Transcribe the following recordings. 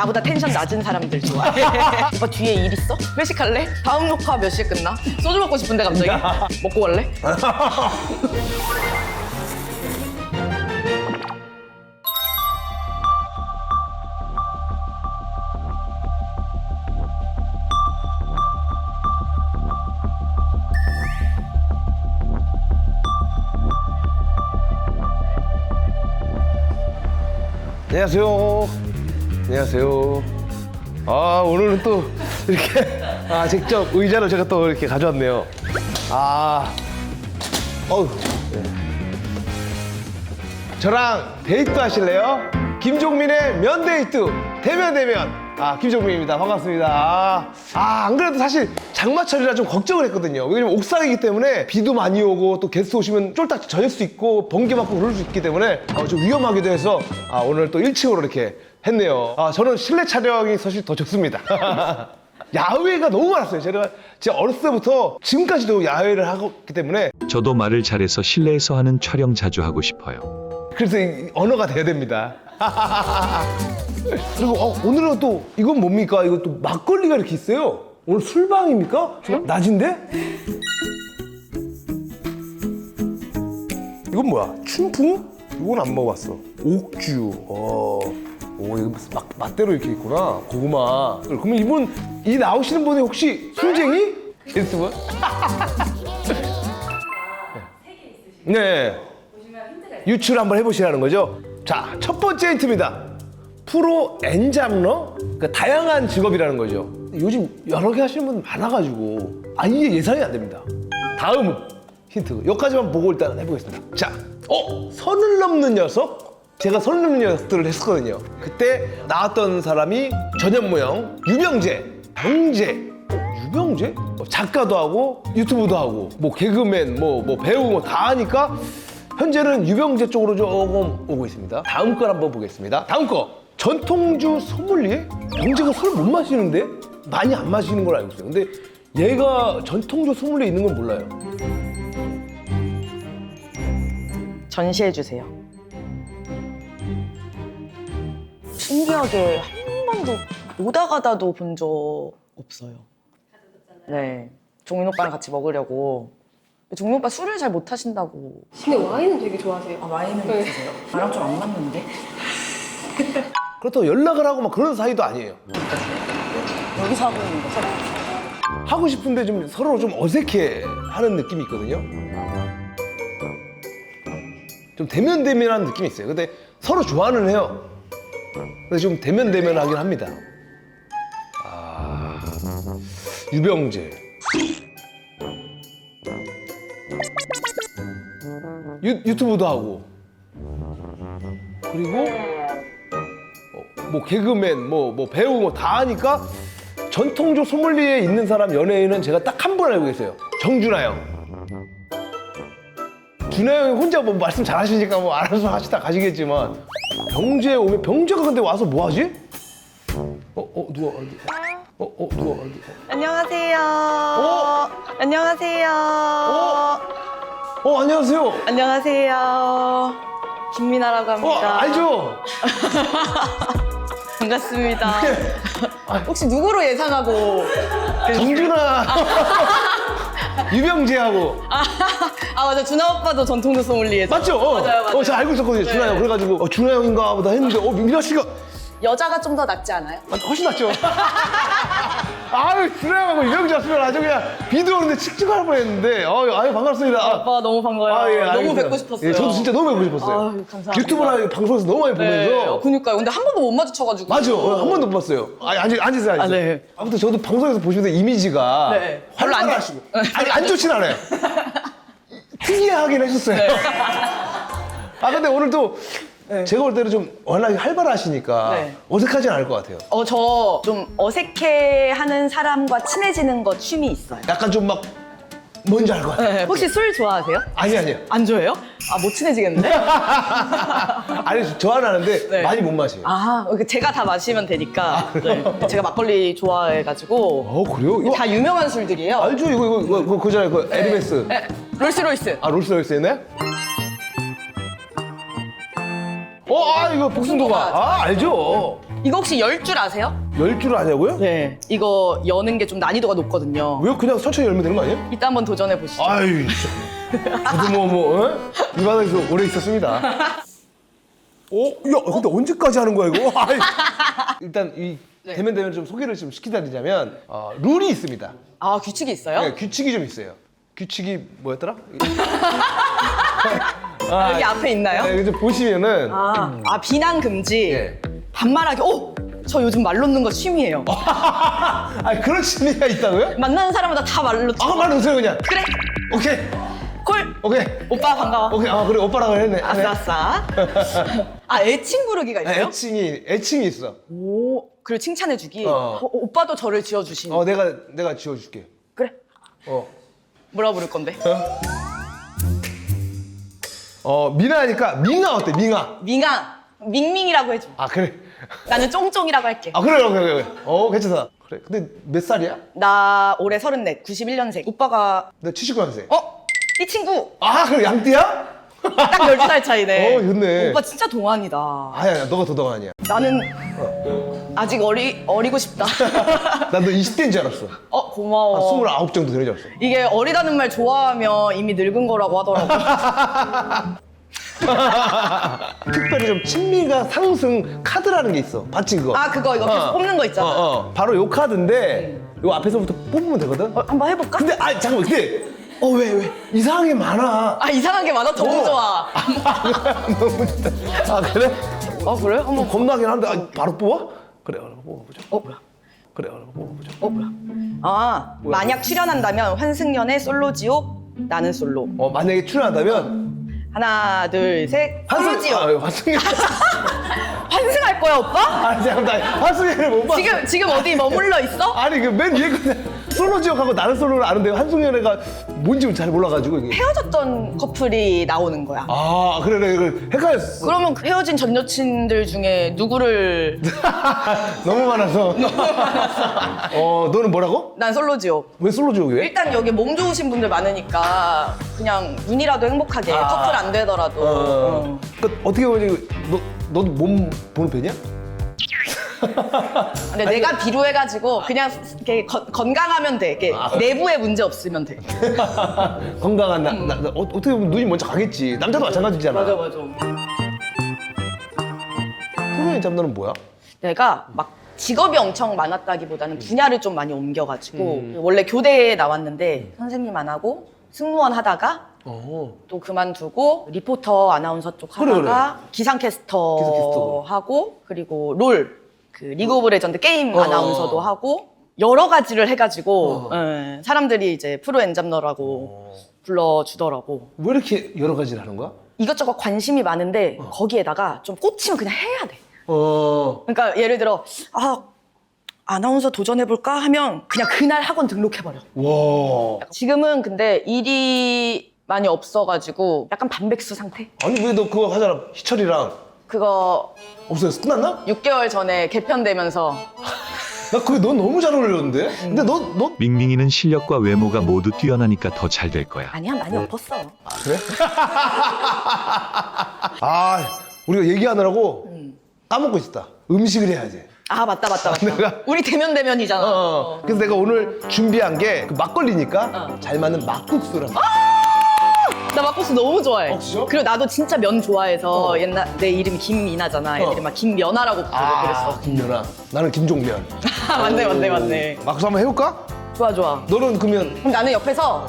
나보다 텐션 낮은 사람들 좋아해. 오빠 뒤에 일 있어? 회식할래? 다음 녹화 몇 시에 끝나? 소주 먹고 싶은데 갑자기? 먹고 갈래? 안녕하세요. 안녕하세요. 아, 오늘은 또 이렇게 직접 의자를 제가 또 이렇게 가져왔네요. 어우. 네. 저랑 데이트 하실래요? 김종민의 면데이트 대면. 김종민입니다. 반갑습니다. 안 그래도 사실 장마철이라 좀 걱정을 했거든요. 왜냐면 옥상이기 때문에 비도 많이 오고 또 게스트 오시면 쫄딱 젖을 수 있고 번개 맞고 그럴 수 있기 때문에 좀 위험하기도 해서 오늘 또 1층으로 이렇게 했네요. 저는 실내 촬영이 사실 더 좋습니다. 야외가 너무 많았어요. 제가 진짜 어렸을 때부터 지금까지도 야외를 하고 있기 때문에 저도 말을 잘해서 실내에서 하는 촬영 자주 하고 싶어요. 그래서 언어가 돼야 됩니다. 그리고 오늘은 또 이건 뭡니까? 이거 또 막걸리가 이렇게 있어요. 오늘 술방입니까? 낮인데? 이건 뭐야? 춘풍? 이건 안 먹어봤어. 옥주. 오, 이거 맛대로 이렇게 있구나. 고구마. 그러면 이 나오시는 분이 혹시 술쟁이? 게스트분? 네. 유출 한번 해보시라는 거죠. 자, 첫 번째 힌트입니다. 프로 엔잡러? 그러니까 다양한 직업이라는 거죠. 요즘 여러 개 하시는 분 많아가지고 이게 예상이 안 됩니다. 다음 힌트. 여기까지만 보고 일단 해보겠습니다. 자, 선을 넘는 녀석? 제가 선을 넘는 녀석들을 했었거든요. 그때 나왔던 사람이 전현무영, 유병재, 병재. 유병재? 작가도 하고 유튜브도 하고 뭐 개그맨, 뭐 배우 다 하니까 현재는 유병재 쪽으로 조금 오고 있습니다. 다음 걸 한번 보겠습니다. 다음 거. 전통주 소믈리에? 병재가 술 못 마시는데? 많이 안 마시는 걸 알고 있어요. 근데 얘가 전통주 소믈리에 있는 건 몰라요. 전시해주세요. 신기하게 한 번도 오다 가다도 본 적 없어요. 네. 종민 오빠랑 같이 먹으려고. 종민 오빠 술을 잘 못 하신다고. 근데 와인은 되게 좋아하세요. 와인은 네. 드세요? 나랑 좀 안 맞는데? 그렇다고 연락을 하고 막 그런 사이도 아니에요. 여기서 하고 있는 거죠? 하고 싶은데 좀 서로 좀 어색해 하는 느낌이 있거든요. 좀 대면대면한 느낌이 있어요. 근데 서로 좋아는 해요. 근데 좀 대면대면하긴 합니다. 유병재. 유튜브도 하고. 그리고 뭐 개그맨, 뭐 배우 다 하니까 전통주 소믈리에 있는 사람 연예인은 제가 딱 한 분 알고 계세요. 정준하 형. 준하 형이 혼자 뭐 말씀 잘하시니까 뭐 알아서 하시다 가시겠지만 병재에 오면 병재가 근데 와서 뭐 하지? 누가 안녕하세요. 안녕하세요. 안녕하세요. 안녕하세요. 김민아라고 합니다. 알죠? 반갑습니다. 혹시 누구로 예상하고? 정준하. 유병재하고. 맞아. 준하 오빠도 전통주 소믈리에서. 맞죠? 맞아요. 제가 알고 있었거든요. 네. 준하 형. 그래가지고 준하 형인가 보다 했는데 민아 씨가 여자가 좀 더 낫지 않아요? 훨씬 낫죠. 준하 형하고 유병재 왔으면 아주 그냥 비도 오는데 칙칙할 뻔했는데 반갑습니다. 오빠 너무 반가워요. 너무 알겠습니다. 뵙고 싶었어요. 예, 저도 진짜 너무 뵙고 싶었어요. 감사합니다. 유튜브나 방송에서 너무 많이 보면서. 그니까요. 근데 한 번도 못 마주쳐가지고. 맞아. 한 번도 못 봤어요. 앉으세요. 네. 아무튼 저도 방송에서 보시면 이미지가 네. 별로 안 활발하시고. 안 좋진 않아요. 특이하긴 했었어요. 네. 근데 오늘 또 제가 볼 때는 좀 워낙에 활발하시니까 네. 어색하진 않을 것 같아요. 저 좀 어색해하는 사람과 친해지는 거 취미 있어요. 약간 좀 막 뭔지 알 것 같아요. 혹시 술 좋아하세요? 아니요. 안 좋아해요? 못 친해지겠는데? 아니, 좋아는 하는데 네. 많이 못 마셔요. 제가 다 마시면 되니까. 네. 제가 막걸리 좋아해가지고. 그래요? 이거 다 유명한 술들이에요. 알죠? 이거 그잖아요. 그 에르메스. 네. 롤스로이스. 롤스로이스네? 이거 복순도가. 알죠? 이거 혹시 열 줄 아세요? 열 줄 아냐고요? 네. 이거 여는 게 좀 난이도가 높거든요. 왜 그냥 천천히 열면 되는 거 아니에요? 이따 한번 도전해 보시죠. 아유, 저도 이 바닥에서 오래 있었습니다. 야, 근데 언제까지 하는 거야 이거? 아이. 일단 이 네. 대면 좀 소개를 좀 시키자면 룰이 있습니다. 아, 규칙이 있어요? 네, 규칙이 좀 있어요. 규칙이 뭐였더라? 여기 앞에 있나요? 네, 좀 보시면은 비난 금지. 예. 반말하기. 저 요즘 말 놓는 거 취미예요. 그런 취미가 있다고요? 만나는 사람마다 다 말로 놓죠. 말 놓으세요 그냥. 그래. 오케이. 콜. 오케이. 오빠 반가워. 오케이. 그래 오빠라고 했네. 아싸. 애칭 부르기가 있어요? 애칭이 있어. 오. 그리고 칭찬해주기. 어. 오빠도 저를 지어주신. 내가 지어줄게. 그래. 어. 뭐라 부를 건데? 미나니까 밍아 어때? 밍아. 밍아. 밍밍이라고 해줘. 그래. 나는 쫑쫑이라고 할게. 그래. 괜찮아. 그래. 근데 몇 살이야? 나 올해 34, 91년생. 오빠가 나 79년생. 이 친구 그래 양띠야? 딱 12살 차이네. 좋네. 오빠 진짜 동안이다. 아니야, 너가 더 동안이야. 나는 아직 어리고 싶다. 난 너 20대인 줄 알았어. 고마워. 29 정도 되는 줄 알았어. 이게 어리다는 말 좋아하면 이미 늙은 거라고 하더라고. 특별히 좀 친미가 상승 카드라는 게 있어. 봤지 그거? 그거 이거 계속 뽑는 거 있잖아. 바로 요 카드인데 요 앞에서부터 뽑으면 되거든? 한번 해볼까? 근데 잠깐만 근데 왜? 이상하게 많아. 이상한 게 많아? 너무 좋아. 너무 좋다. 그래? 그래? 한번 겁나긴 한데 바로 뽑아? 그래 한번 뽑아보자. 뭐야? 그래 한번 뽑아보자. 뭐야? 만약 출연한다면 환승연의 솔로지옥, 나는 솔로. 만약에 출연한다면 하나, 둘, 셋. 솔로지옥. 환승연. 환승할 거야, 오빠? 잠깐만 환승연을 못 봤어. 지금 어디 머물러 있어? 아니 그 맨 위에 거 솔로지옥하고 나는 솔로를 아는데 환승연애가 뭔지 잘 몰라가지고 이게. 헤어졌던 커플이 나오는 거야. 그래 헷갈렸어. 그러면 그 헤어진 전 여친들 중에 누구를 너무 많아서. 너는 뭐라고? 난 솔로지옥. 왜 솔로지옥이야? 일단 여기 몸 좋으신 분들 많으니까 그냥 눈이라도 행복하게 커플 안 되더라도. 어떻게 보니 너도 몸 보는 편이야? 근데 내가 비루해가지고 그냥 이렇게 건강하면 돼. 이렇게 내부에 문제 없으면 돼. 건강한 나 어떻게 보면 눈이 먼저 가겠지. 남자도 마찬가지잖아. 맞아. 프로의 잡너는 뭐야? 내가 막 직업이 엄청 많았다기보다는 분야를 좀 많이 옮겨가지고 원래 교대에 나왔는데 선생님 안 하고 승무원 하다가 또 그만두고 리포터 아나운서 쪽 하다가 그래. 기상캐스터 하고 그리고 롤 그 리그 오브 레전드 게임 아나운서도 하고 여러 가지를 해가지고 사람들이 이제 프로 엔잡너라고 불러주더라고. 왜 이렇게 여러 가지를 하는 거야? 이것저것 관심이 많은데 거기에다가 좀 꽂히면 그냥 해야 돼. 그러니까 예를 들어 아나운서 도전해볼까 하면 그냥 그날 학원 등록해버려. 와. 지금은 근데 일이 많이 없어가지고 약간 반백수 상태? 아니 왜 너 그거 하잖아. 희철이랑 그거 없어졌어? 끝났나? 6개월 전에 개편되면서 나 그게 넌 너무 잘 어울렸는데? 근데 너 밍밍이는 실력과 외모가 모두 뛰어나니까 더 잘 될 거야. 아니야 많이 엎었어. 그래? 우리가 얘기하느라고 까먹고 있었다. 음식을 해야지. 맞다. 내가- 우리 대면이잖아. 그래서 내가 오늘 준비한 게그 막걸리니까 잘 맞는 막국수랑. 나 막국수 너무 좋아해. 진짜? 그리고 나도 진짜 면 좋아해서 옛날 내 이름이 김미나잖아. 애들이 막 김면아라고 부르고 그랬어. 김연아. 나는 김종면. 맞네. 막국수 한번 해볼까? 좋아. 너는 그러면 그럼 나는 옆에서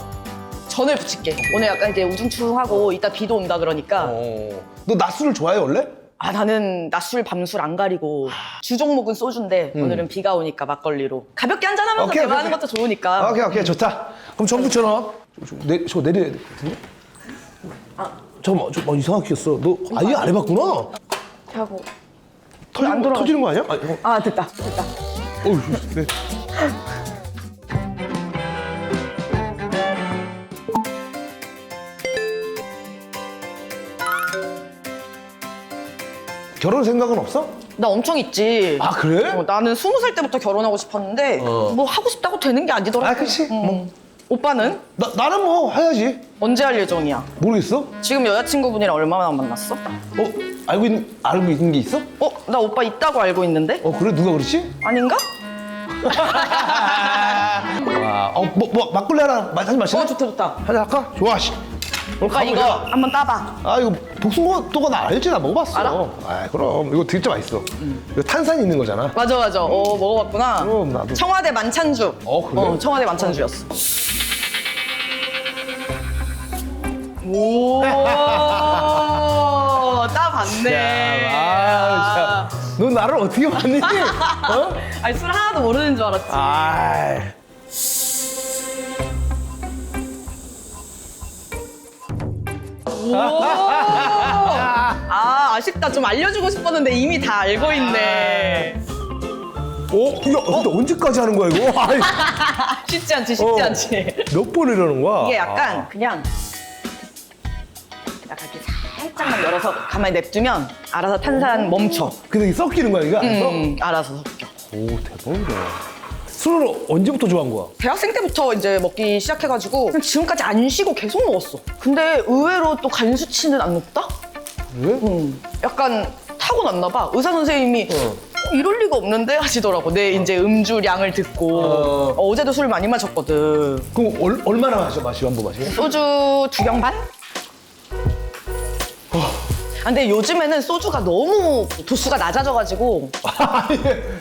전을 붙일게. 오늘 약간 이제 우중충하고 이따 비도 온다 그러니까. 너 낮술을 좋아해 원래? 나는 낮술 밤술 안 가리고 주 종목은 소주인데 오늘은 비가 오니까 막걸리로 가볍게 한잔하면서 오케이, 대화하는 오케이. 것도 좋으니까. 오케이 좋다. 그럼 정부처럼 저거 내려야 될 같은데? 잠깐만 저 이상하게 꼈어. 너 아예 안 해봤구나. 하고 안 돌아가. 터지는 거 아니야? 됐다. 네. 결혼 생각은 없어? 나 엄청 있지. 그래? 나는 20살 때부터 결혼하고 싶었는데 뭐 하고 싶다고 되는 게 아니더라고. 그치. 오빠는? 나는 뭐 해야지. 언제 할 예정이야? 모르겠어? 지금 여자친구분이랑 얼마나 만났어? 알고 있는 게 있어? 나 오빠 있다고 알고 있는데? 그래 누가 그랬지? 아닌가? 뭐 막걸리 하나 사지 마실래? 좋다. 하자 할까? 좋아 씨. 오빠 이거 한번 따봐. 이거 복숭아또가 나 알지? 나 먹어봤어. 알아? 그럼 이거 진짜 맛있어. 이거 탄산이 있는 거잖아. 맞아. 먹어봤구나. 그럼 나도. 청와대 만찬주. 그래? 청와대 만찬주였어. 오, 따봤네. 넌 나를 어떻게 봤니? 아니 술 하나도 모르는 줄 알았지. 아쉽다. 좀 알려주고 싶었는데 이미 다 알고 있네. 근데 언제까지 하는 거야 이거? 쉽지 않지. 몇 번을 이러는 거야? 이게 약간 그냥 이렇게 살짝만 열어서 가만히 냅두면 알아서 탄산 멈춰. 근데 이게 섞이는 거야 이게 안에서? 알아서 섞여. 오 대박이다. 술을 언제부터 좋아한 거야? 대학생 때부터 이제 먹기 시작해가지고 그냥 지금까지 안 쉬고 계속 먹었어. 근데 의외로 또 간 수치는 안 높다? 왜? 약간 타고났나 봐. 의사 선생님이 이럴 리가 없는데 하시더라고. 내 이제 음주량을 듣고. 어제도 술 많이 마셨거든. 그럼 얼마나 마시고 한 번 마시고? 소주 2병 반? 근데 요즘에는 소주가 너무 도수가 낮아져가지고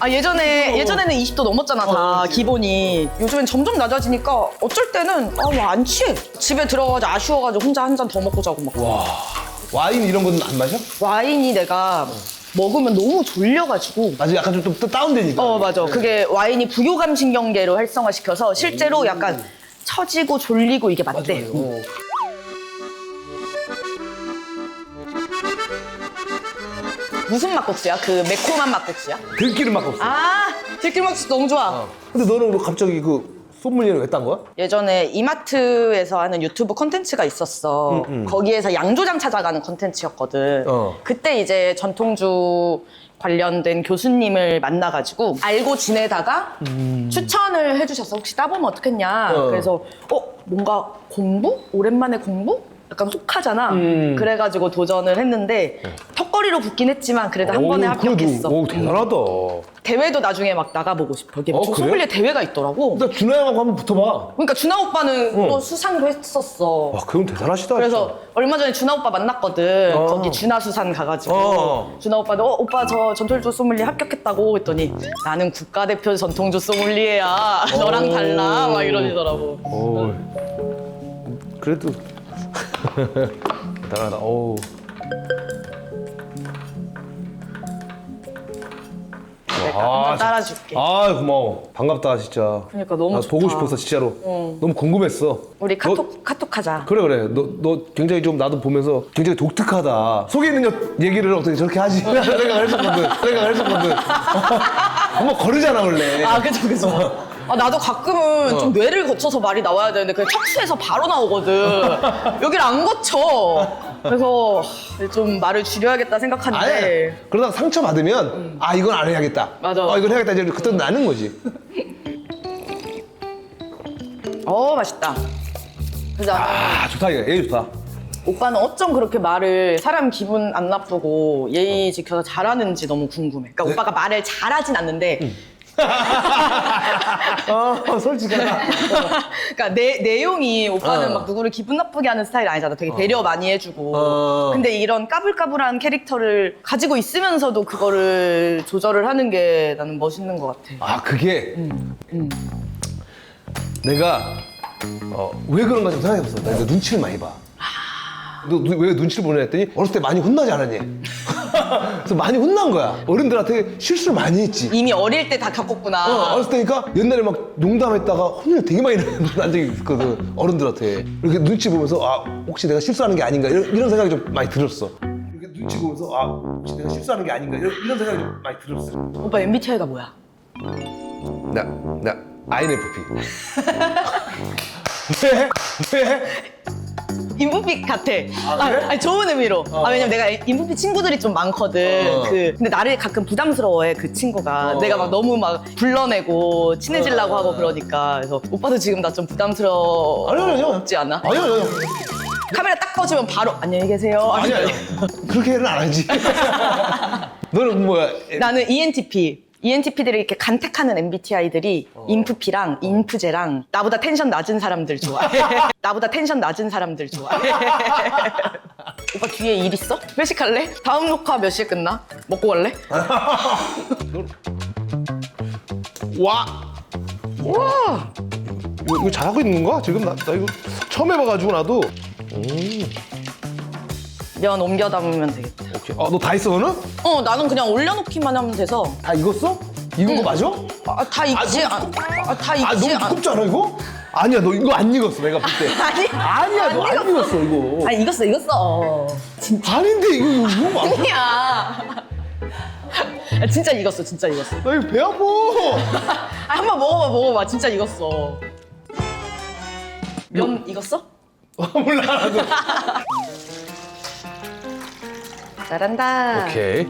예전에는 20도 넘었잖아 다 기본이. 요즘엔 점점 낮아지니까 어쩔 때는 안 취해. 집에 들어가서 아쉬워가지고 혼자 한 잔 더 먹고 자고 막. 와인 이런 거는 안 마셔? 와인이 내가 먹으면 너무 졸려가지고. 맞아, 약간 좀 다운되니까. 맞아. 그게 와인이 부교감 신경계로 활성화시켜서 실제로 약간 처지고 졸리고 이게 맞대. 맞아요. 무슨 막국수야? 그 매콤한 막국수야? 들기름 막국수. 들기름 막국수 너무 좋아. 근데 너는 왜 갑자기 그 소믈리에를 왜 딴 거야? 예전에 이마트에서 하는 유튜브 콘텐츠가 있었어. 거기에서 양조장 찾아가는 콘텐츠였거든. 그때 이제 전통주 관련된 교수님을 만나가지고 알고 지내다가 추천을 해주셨어. 혹시 따보면 어떻겠냐. 그래서 뭔가 공부? 오랜만에 공부? 약간 혹하잖아. 그래가지고 도전을 했는데 턱걸이로 붙긴 했지만 그래도 한 번에 합격했어. 오, 대단하다. 대회도 나중에 막 나가보고 싶어. 이게 그래? 소믈리에 대회가 있더라고. 나 준하 형하고 한번 붙어봐. 그러니까 준하 오빠는 또 수상도 했었어. 그럼 대단하시다. 그래서 얼마 전에 준하 오빠 만났거든. 거기 준하 수산 가가지고 준하 오빠도 오빠 저 전통주 소믈리에 합격했다고 했더니 나는 국가대표 전통주 소믈리에야. 너랑 달라 막 이러시더라고. 그래도 대단하다. 내가 한번 따라줄게. 고마워. 반갑다 진짜. 그러니까 너무 나 좋다. 보고 싶었어 진짜로. 너무 궁금했어. 우리 카톡 하자. 그래. 너 굉장히 좀 나도 보면서 굉장히 독특하다. 속에 있는 얘기를 어떻게 저렇게 하지? 생각을 했었거든. 한번 거르잖아 원래. 그죠. 나도 가끔은 좀 뇌를 거쳐서 말이 나와야 되는데 그냥 척수해서 바로 나오거든. 여길 안 거쳐. 그래서 좀 말을 줄여야겠다 생각하는데. 그러다가 상처 받으면 이건 안 해야겠다. 맞아. 이건 해야겠다. 이제 그때 나는 거지. 맛있다. 그래서 나는 좋다 이거. 예의 좋다. 오빠는 어쩜 그렇게 말을 사람 기분 안 나쁘고 예의 지켜서 잘하는지 너무 궁금해. 그러니까 오빠가 말을 잘하진 않는데 솔직하다. 그러니까 내용이 오빠는 막 누구를 기분 나쁘게 하는 스타일이 아니잖아. 되게 배려 많이 해주고. 근데 이런 까불까불한 캐릭터를 가지고 있으면서도 그거를 조절을 하는 게 나는 멋있는 것 같아. 그게 내가 왜 그런가 좀 생각해봤어. 내가 눈치를 많이 봐. 너 왜 눈치를 보냐 했더니 어렸을 때 많이 혼나지 않았니? 그래서 많이 혼난 거야. 어른들한테 실수를 많이 했지. 이미 어릴 때 다 겪었구나. 어렸을 때니까 옛날에 막 농담했다가 혼을 되게 많이 난 적이 있거든. 어른들한테. 이렇게 눈치 보면서 혹시 내가 실수하는 게 아닌가 이런 생각이 좀 많이 들었어. 이렇게 눈치 보면서 혹시 내가 실수하는 게 아닌가 이런 생각이 좀 많이 들었어. 오빠 MBTI가 뭐야? 나 INFP. 왜? 인프피 같아. 그래? 아니, 좋은 의미로. 왜냐면 내가 인프피 친구들이 좀 많거든. 근데 나를 가끔 부담스러워해, 그 친구가. 내가 막 너무 막 불러내고 친해지려고 하고 그러니까. 그래서 오빠도 지금 나 좀 부담스럽지 않아? 아니요. 카메라 딱 꺼지면 바로 안녕히 계세요. 아니야. 그렇게는 안 하지. 너는 뭐야? 나는 ENTP. ENTP들이 이렇게 간택하는 MBTI들이 인프피랑 인프제랑 나보다 텐션 낮은 사람들 좋아해. 나보다 텐션 낮은 사람들 좋아해. 오빠 뒤에 일 있어? 회식할래? 다음 녹화 몇 시에 끝나? 먹고 갈래? 와. 와! 이거 잘하고 있는 거야? 지금 나 이거 처음 해봐가지고 나도. 면 옮겨 담으면 되겠다. 오케이. 너 다 했어 너는? 나는 그냥 올려놓기만 하면 돼서. 다 익었어? 익은 거 맞아? 다 익지 않. 다 익지 너무 않. 두껍지 않아 이거? 아니야 너 이거 안 익었어 내가 볼 때. 아니. 아니야 너 안 익었어 이거. 아니 익었어. 아닌데 이거 맞아? 아니야. 진짜 익었어. 진짜 익었어. 나 이거 배 아파. 한번 먹어봐. 진짜 익었어. 면 익었어? 몰라 나도. 잘한다. 오케이.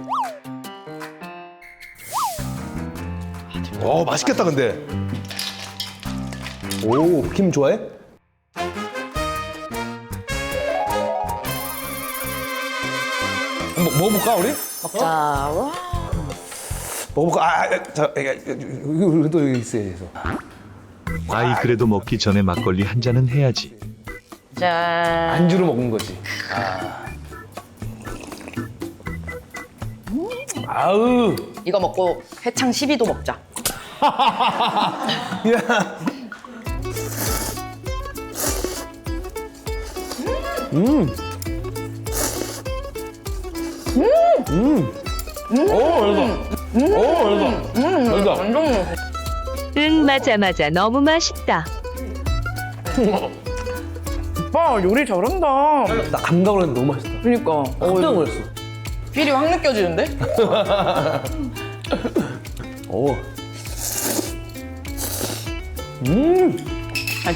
맛있겠다 근데. 오, 김 좋아해? 한번 먹어볼까 우리? 먹자. 와. 먹어볼까? 자, 이거 또 여기 있어야 돼서. 아이 그래도 먹기 전에 막걸리 한 잔은 해야지. 짠. 안주로 먹는 거지. 아우. 이거 먹고 해창 12도 먹자. 야. 맛있다. 완전. 응, 맞아. 너무 맛있다. 오빠 요리 잘한다. 나 감각으로 했는데 너무 맛있다. 그러니까. 깜짝 놀랐어. 필이 확 느껴지는데? 오.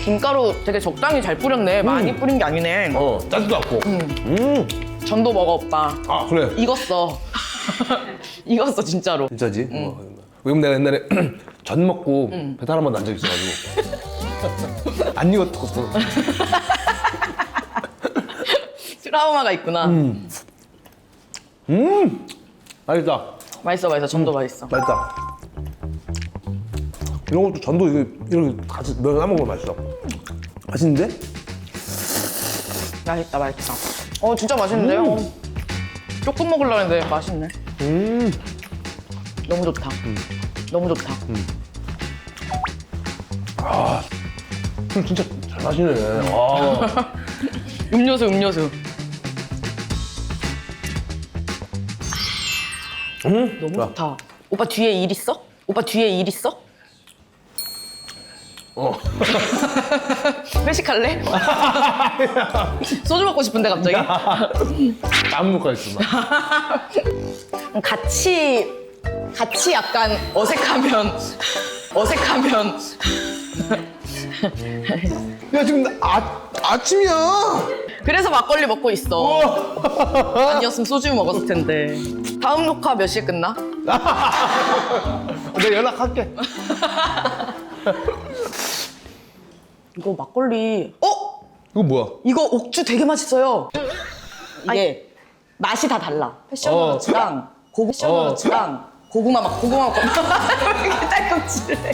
김가루 되게 적당히 잘 뿌렸네. 많이 뿌린 게 아니네. 짜지도 않고. 전도 먹어 오빠. 아, 그래. 익었어. 익었어 진짜로. 진짜지? 왜냐면 내가 옛날에 전 먹고 배탈 한 번 난 적 있어가지고. 안 익었거든. 트라우마가 있구나. 맛있다. 맛있어. 전도 맛있어. 맛있다. 이런 것도 전도 이렇게 같이 면 싸먹으면 맛있어. 맛있는데? 맛있다. 진짜 맛있는데요? 조금 먹으려고 했는데 맛있네. 너무 좋다. 너무 좋다. 술 진짜 잘 마시네. 와. 음료수. 너무 좋다. 오빠 뒤에 일 있어? 회식할래? 소주 먹고 싶은데 갑자기? 아무것도 있어. 같이 약간 어색하면 야 지금 아침이야. 그래서 막걸리 먹고 있어. 아니었으면 소주 먹었을 텐데. 다음 녹화 몇 시에 끝나? 내가 연락할게. 이거 막걸리. 이거 뭐야? 이거 옥주 되게 맛있어요. 이게 맛이 다 달라. 패션워치랑 고구마 막 이렇게 딸꾹질해.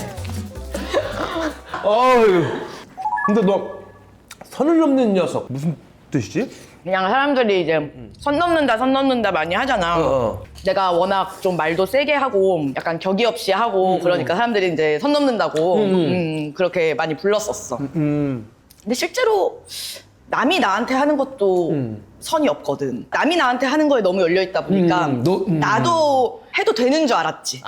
어휴. 근데 너 선을 넘는 녀석 무슨 뜻이지? 그냥 사람들이 이제 선 넘는다 많이 하잖아. 내가 워낙 좀 말도 세게 하고 약간 격이 없이 하고 그러니까 사람들이 이제 선 넘는다고 그렇게 많이 불렀었어. 근데 실제로 남이 나한테 하는 것도 선이 없거든. 남이 나한테 하는 거에 너무 열려있다 보니까 나도 해도 되는 줄 알았지.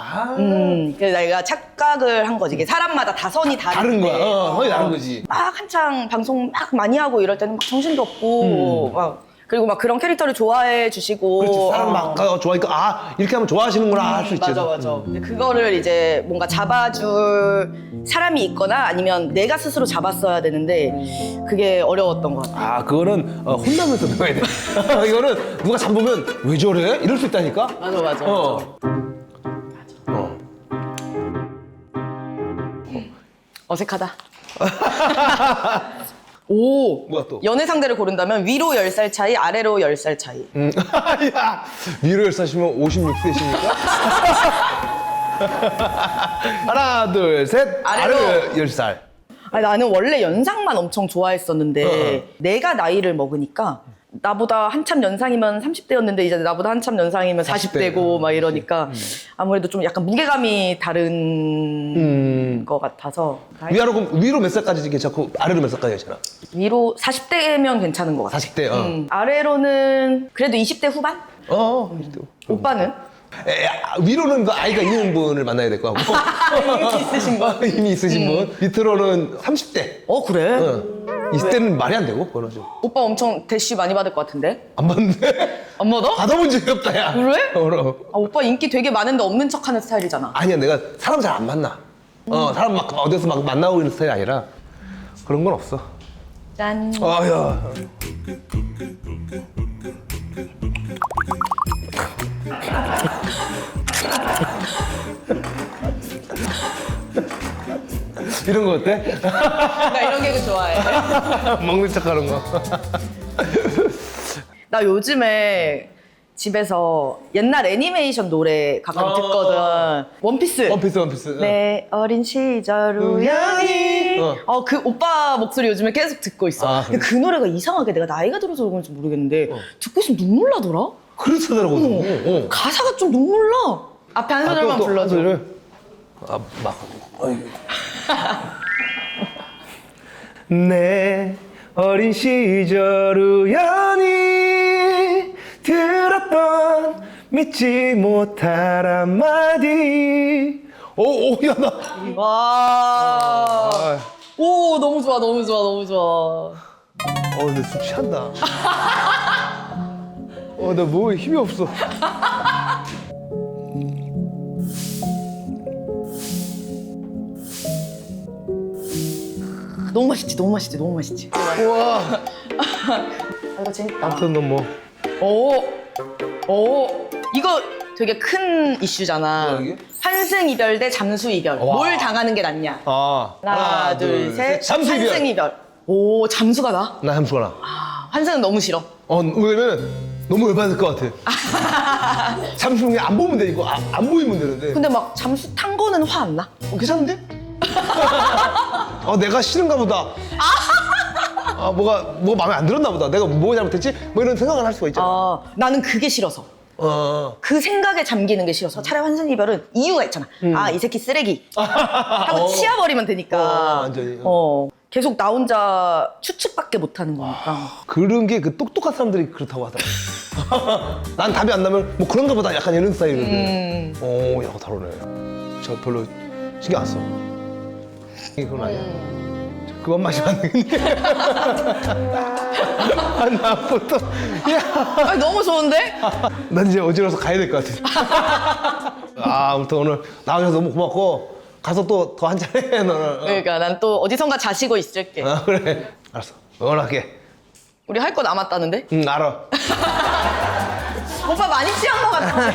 그래서 내가 착각을 한 거지. 이게 사람마다 다 선이 다른 다른데 거야. 선이 다른 거지. 막 한창 방송 막 많이 하고 이럴 때는 막 정신도 없고 막 그리고 막 그런 캐릭터를 좋아해 주시고. 그렇지. 사람 막 좋아하니까 아 이렇게 하면 좋아하시는구나 할 수 있지. 맞아. 근데 그거를 이제 뭔가 잡아줄 사람이 있거나 아니면 내가 스스로 잡았어야 되는데 그게 어려웠던 것 같아요. 아 그거는 혼나면서 배워야 돼. 이거는 누가 잡으면 왜 저래? 이럴 수 있다니까. 맞아. 어색하다. 오, 뭐야 또? 연애 상대를 고른다면 위로 10살 차이, 아래로 10살 차이. 야, 위로 10살이면 56세십니까? 하나, 둘, 셋. 아래로. 10살. 아니, 나는 원래 연상만 엄청 좋아했었는데 내가 나이를 먹으니까 나보다 한참 연상이면 30대였는데 이제 나보다 한참 연상이면 40대고 막 이러니까 아무래도 좀 약간 무게감이 다른 것 같아서 위로 몇 살까지 괜찮고 아래로 몇 살까지 괜찮아? 위로 40대면 괜찮은 것 같아. 40대. 아래로는 그래도 20대 후반? 오빠는? 위로는 그 아이가 있는 분을 만나야 될 거 같고. 이미 있으신 분? 이미 있으신 분. 밑으로는 30대. 그래? 20대는 말이 안 되고, 그거는 좀. 오빠 엄청 대시 많이 받을 것 같은데? 안 맞는데? 안 받아? 받아본 적이 없다, 야. 그래? 그럼. 오빠 인기 되게 많은데 없는 척하는 스타일이잖아. 아니야, 내가 사람 잘 안 만나. 사람 막 어디서 막 만나고 있는 스타일이 아니라 그런 건 없어. 짠. 야. 이런 거 어때? 나 이런 개그 좋아해. 먹는 척 하는 거. 나 요즘에 집에서 옛날 애니메이션 노래 가끔 듣거든. 원피스. 원피스. 내 어린 시절 우연히. 어. 그 오빠 목소리 요즘에 계속 듣고 있어. 아, 그래? 근데 그 노래가 이상하게 내가 나이가 들어서 그런지 모르겠는데 듣고 있으면 눈물 나더라? 그렇다더라고. 가사가 좀 눈물 나. 앞에 한 소절만 불러줘. 내 어린 시절 우연히 들었던 믿지 못할 한마디. 야, 나. 와. 오, 너무 좋아. 근데 술 취한다. 나 뭐에 힘이 없어. 너무 맛있지. 우와. 이거 재밌다. 아무튼 너 뭐. 이거 되게 큰 이슈잖아. 뭐야, 이게? 환승 이별 대 잠수 이별. 와. 뭘 당하는 게 낫냐? 하나, 둘, 셋. 잠수 이별. 환승 이별. 오, 잠수가 나? 나 함수가 나. 환승은 너무 싫어. 왜냐면 너무 열받을 것 같아. 잠수는 안 보면 돼, 이거. 안 보이면 되는데. 근데 막 잠수 탄 거는 화 안 나? 괜찮은데? 내가 싫은가 보다. 뭐가 마음에 안 들었나 보다. 내가 뭐 잘못했지? 뭐 이런 생각을 할 수가 있잖아. 나는 그게 싫어서. 그 생각에 잠기는 게 싫어서 차라리 환승 이별은 이유가 있잖아. 이 새끼 쓰레기 하고 치워버리면 되니까. 완전히. 계속 나 혼자 추측밖에 못하는 거니까. 그런 게 그 똑똑한 사람들이 그렇다고 하더라고. 난 답이 안 나면 뭐 그런가 보다 약간 이런 스타일인데. 야, 다르네. 저 별로 신경 안 써. 그건 아니야. 그건 마시면 안 되겠네. 나부터. 야. 너무 좋은데? 난 이제 어지러워서 가야 될 것 같아. 아무튼 오늘 나와줘서 너무 고맙고 가서 또 더 한잔 해, 너는. 그러니까 난 또 어디선가 자시고 있을게. 그래. 알았어. 응원할게. 우리 할 거 남았다는데? 응, 알아. 오빠 많이 취한 거 같아.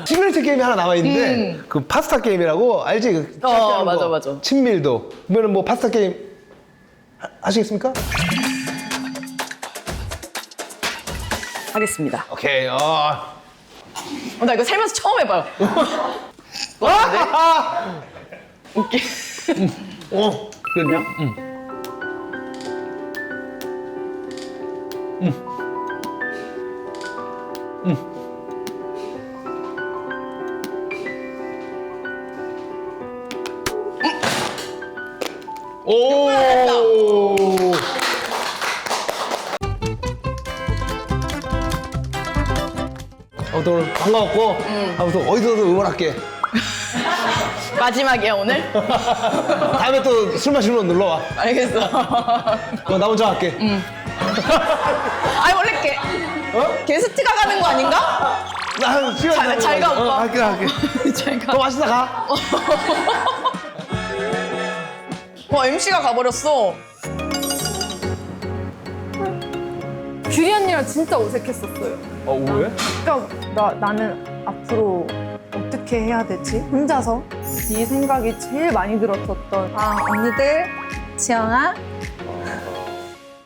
시그니처 게임이 하나 남아있는데 그 파스타 게임이라고 알지? 그 맞아, 거. 맞아. 친밀도. 그러면 뭐 파스타 게임 하시겠습니까? 하겠습니다. 오케이. 나 이거 살면서 처음 해봐요. 어떤데? 웃기. 그럼요? 오. 아무튼 오늘 반가웠고 아무튼 어디서든 응원할게. 마지막이야 오늘? 다음에 또 술 마시러 놀러 와. 알겠어. 나 혼자 갈게. 아니 원래 게스트가 가는 거 아닌가? 나 시간 잘 가, 오빠. 갈게. 잘 가. 더 맛있다 가. MC가 가버렸어. 규리 언니랑 진짜 어색했었어요. 왜? 그러니까 나는 앞으로 어떻게 해야 되지? 혼자서 이 생각이 제일 많이 들었었던. 언니들, 지영아,